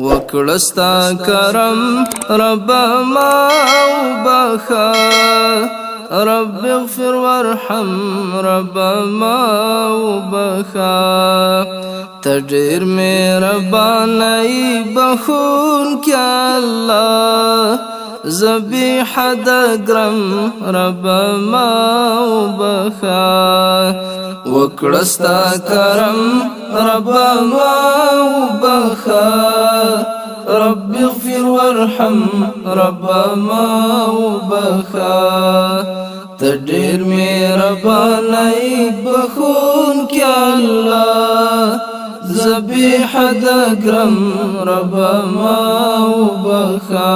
وکړستا کرم رب ما وبخا رب اغفر وارحم رب ما وبخا تډیر مهرباني بخون کیا الله ذبیح د ګرم رب ما وبخا وکړستا کرم رب ما وبخا رب اغفر وارحم رب ما وبخا تډیر مهرباني بخون کیا الله ذبیح د ګرم رب ما وبخا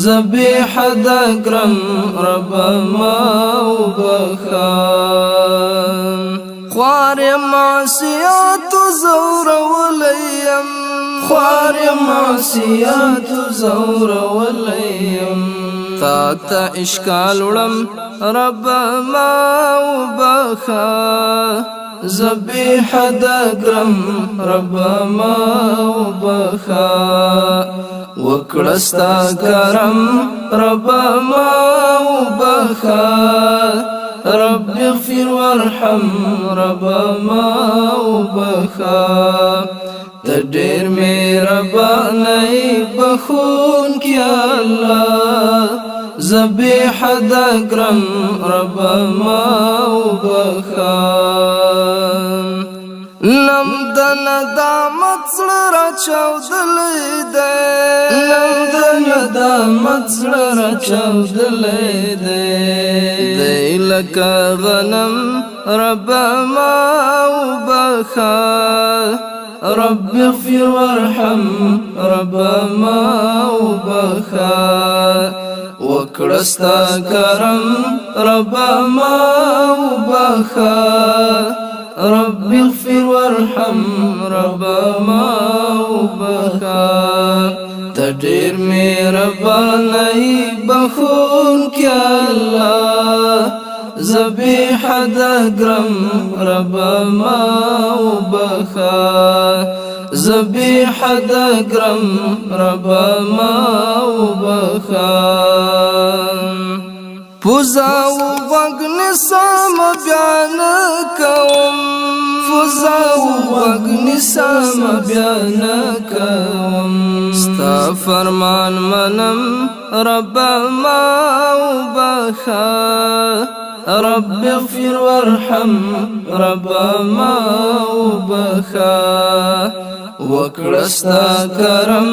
ذبیح د ګرم رب ما وبخا خوار معصیات زور ولیم خوار معصیات زور ولیم تا تا اشکال وړم رب ما وبخا ذبیح د ګرم رب ما وبخا وکړستا کرم رب ما وبخا رب اغفر وارحم رب ما وبخا تډیر مهرباني بخون کیا الله ذبیح د ګرم رب ما وبخا نم د ندامت زړه راچاودلې ده نم د ندامت زړه راچاودلې ده لکه غنم رب ما وبخا رب اغفر وارحم رب ما وبخا وکړستا کرم رب ما وبخا رب اغفر وارحم رب ما وبخا تډیر مهرباني بخون کیا الله ذبیح د ګرم رب ما وبخا ذبیح د ګرم رب ما وبخا فوزا وغن سام بیان کوم فوزا وغن سام بیان کوم ستا فرمان منم رب ما وبخا رب اغفر وارحم رب ما وبخا وکړستا کرم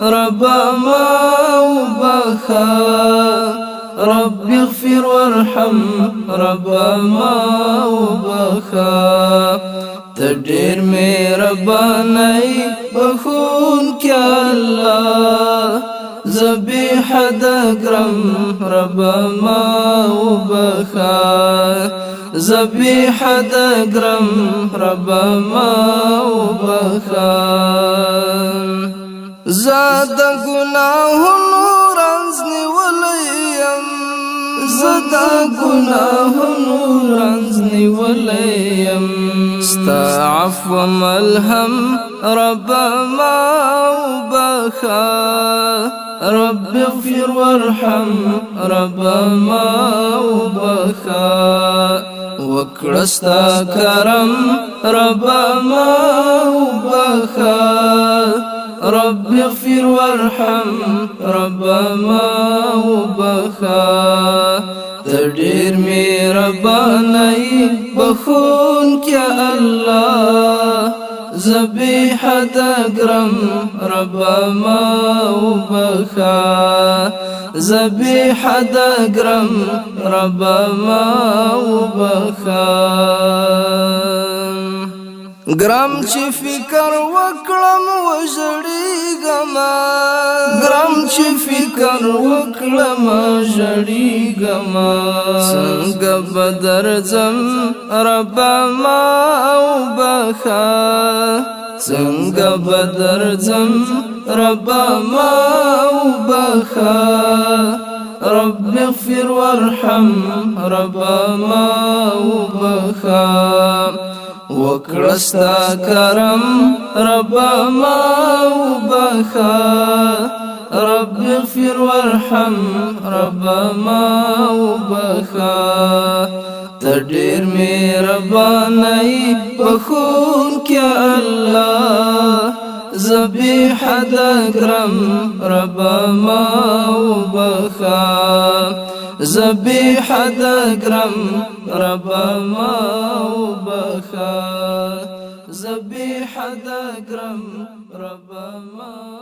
رب ما وبخا رب اغفر وارحم رب ما وبخا تډیر مهرباني بخون کیا الله ذبیح د ګرم رب ما وبخا ذبیح د ګرم رب ما وبخا زاد گناهونو رنځنی ولیم زدا گناهونو رنځنی ولیم ستا عفو ملهم رب ما وبخا رب اغفر وارحم رب ما وبخا وکړستا کرم رب ما وبخا رب اغفر وارحم رب ما وبخا تډیر مهرباني بخون کیا الله ذبیح د ګرم رب ما وبخا ذبیح د ګرم رب ما وبخا ګرام چې فکر وکړم وژړېږم ګرام چې فکر وکړم ژړېږم څنګه به درځم رب ما وبخا څنګه به درځم رب ما وبخا رب اغفر وارحم رب ما وبخا وکړستا کرم رب ما وبخا رب اغفر وارحم رب ما وبخا تدير مهرباني بخون كيا الله ذبيح دقرم رب ما وبخا ذبيح دقرم رب ما وبخا ذبيح دقرم رب ما